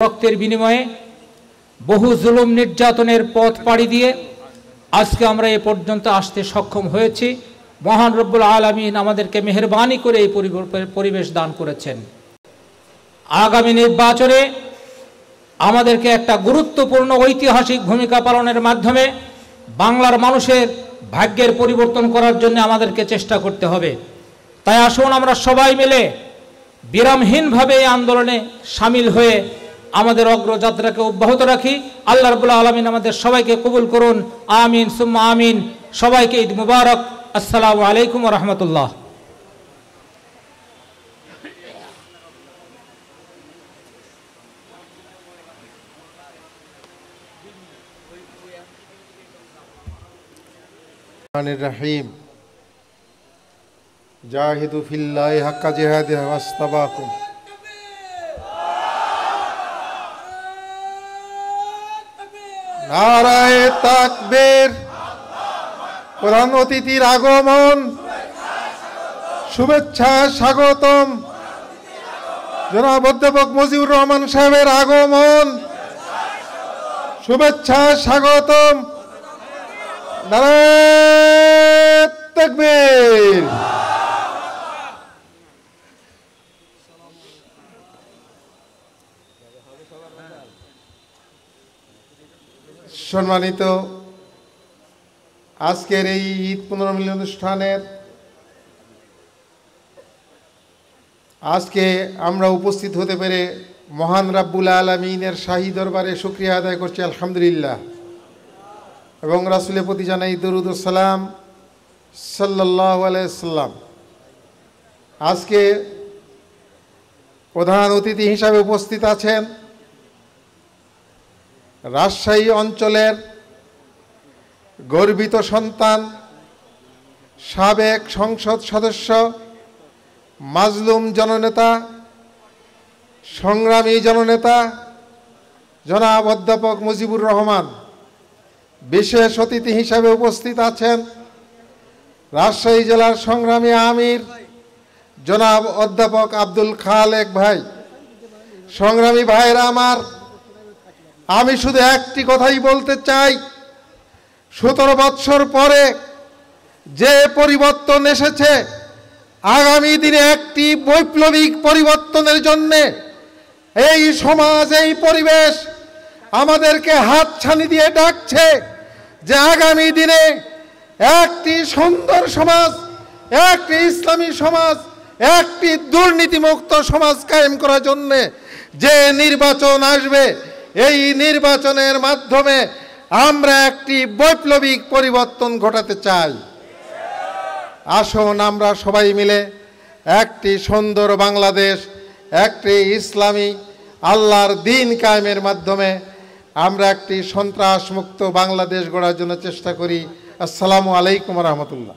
রক্তের বিনিময়ে বহু জুলুম নির্যাতনের পথ পাড়ি দিয়ে আজকে আমরা এ পর্যন্ত আসতে সক্ষম হয়েছি। মহান রব্বুল আলামিন আমাদেরকে মেহেরবানি করে এই পরিবেশ দান করেছেন। আগামী নির্বাচনে আমাদেরকে একটা গুরুত্বপূর্ণ ঐতিহাসিক ভূমিকা পালনের মাধ্যমে বাংলার মানুষের ভাগ্যের পরিবর্তন করার জন্য আমাদেরকে চেষ্টা করতে হবে। তাই আসুন আমরা সবাই মিলে বিরামহীনভাবে এই আন্দোলনে সামিল হয়ে আমাদের অগ্রযাত্রাকে অব্যাহত রাখি। আল্লাহ রাব্বুল আলামিন আমাদের সবাইকে কবুল করুন। আমিন সুম্মা আমিন। সবাইকে ঈদ মুবারক। আসসালামু আলাইকুম ওয়া রাহমাতুল্লাহ। রহিম জাহিদু ফিল্লাহি হাক্কা জিহাদিহি ওয়াসতাবাকুম। নারায়ে তাকবীর। প্রধান অতিথির আগমন, শুভেচ্ছা স্বাগতম। জনাব অধ্যাপক মুজিবুর রহমান সাহেবের আগমন, শুভেচ্ছা স্বাগতম। নারায়ে তাকবীর। সম্মানিত আজকের এই ঈদ পুনর্মিলন অনুষ্ঠানের আজকে আমরা উপস্থিত হতে পেরে মহান রাব্বুল আলামিনের শাহী দরবারে শুকরিয়া আদায় করছি আলহামদুলিল্লাহ, এবং রাসূলের প্রতি জানাই দরুদ ও সালাম সাল্লাল্লাহু আলাইহি সাল্লাম। আজকে প্রধান অতিথি হিসাবে উপস্থিত আছেন রাজশাহী অঞ্চলের গর্বিত সন্তান, সাবেক সংসদ সদস্য, মাজলুম জননেতা, সংগ্রামী জননেতা জনাব অধ্যাপক মুজিবুর রহমান। বিশেষ অতিথি হিসাবে উপস্থিত আছেন রাজশাহী জেলার সংগ্রামী আমির জনাব অধ্যাপক আব্দুল খালেক ভাই। সংগ্রামী ভাইরা আমার, আমি শুধু একটি কথাই বলতে চাই, 17 বৎসর পরে যে পরিবর্তন এসেছে, আগামী দিনে একটি বৈপ্লবিক পরিবর্তনের জন্য এই সমাজ, এই পরিবেশ আমাদেরকে হাতছানি দিয়ে ডাকছে যে আগামী দিনে একটি সুন্দর সমাজ, একটি ইসলামী সমাজ, একটি দুর্নীতিমুক্ত সমাজ কায়েম করার জন্য যে নির্বাচন আসবে, এই নির্বাচনের মাধ্যমে আমরা একটি বৈপ্লবিক পরিবর্তন ঘটাতে চাই। আসুন আমরা সবাই মিলে একটি সুন্দর বাংলাদেশ, একটি ইসলামী আল্লাহর দ্বীন কায়েমের মাধ্যমে আমরা একটি সন্ত্রাসমুক্ত বাংলাদেশ গড়ার জন্য চেষ্টা করি। আসসালামু আলাইকুম ওয়া রাহমাতুল্লাহ।